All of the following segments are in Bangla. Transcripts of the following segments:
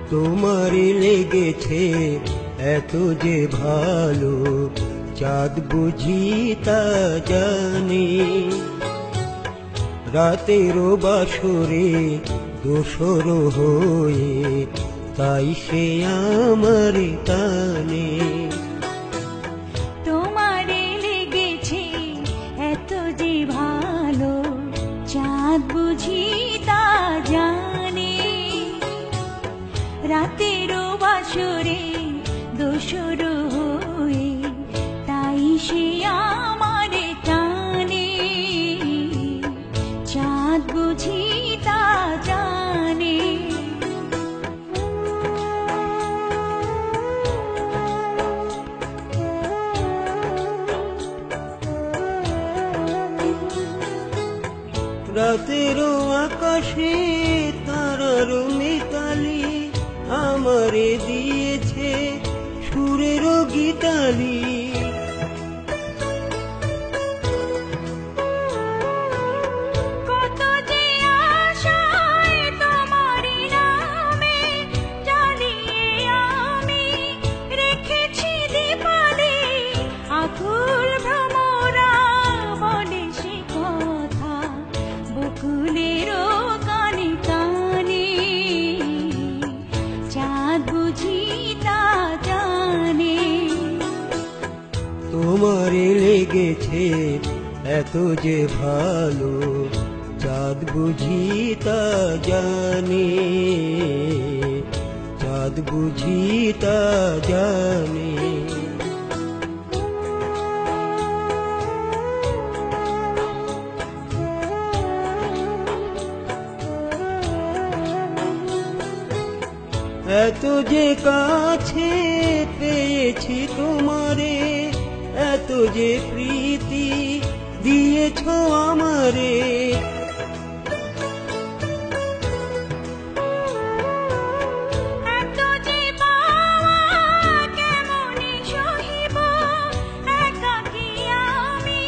তোমারই লেগেছে এত যে ভালো, চাঁদ বুঝি তা জানে। রাতেরও বাসরে দোসর হয়ে তাই সে আমার টানে। তোমারে লেগেছে এত যে ভালো, চাঁদ বুঝি তা জানে। রাতেরও বাসরে দোসর হয়ে তাই সে আমার টানে। চাঁদ বুঝি তা জানে। রাতেরও আকাশে তারার মিতালি আমারে দিয়েছে সুরেরও গীতালি। কত যে আশায় তোমারি নামে জ্বালিয়ে আমি রেখেছি দীপালি। আকুল ভ্রমরা বলে সে কথা বকুলেরও কানে কানে। চাঁদ বুঝি তা জানে। তোমারে লেগেছে এত যে ভালো, চাঁদ বুঝি তা জানে। চাঁদ বুঝি তা জানে। এত যে কাছে পেয়েছি তোমারে, এত যে প্রীতি দিয়েছ আমারে। এত যে পাওয়া কেমনে সহিব, একাকী আমি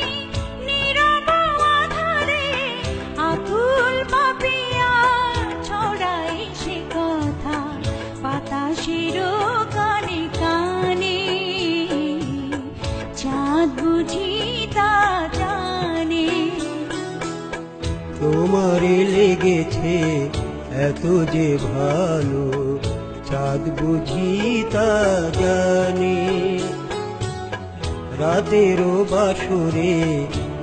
নীরব আধারে। আকুল পাপিয়া ছড়াই সে কথা বাতাসেরও কানে কানে। চাঁদ বুঝি তা জানে। তোমারে লেগেছে এত যে ভালো, চাঁদ বুঝি তা জানে। রাতেরও বাসরে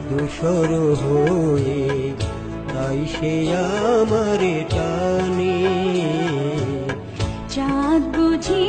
দোসর হয়ে তাই সে আমার টানে। চাঁদ বুঝি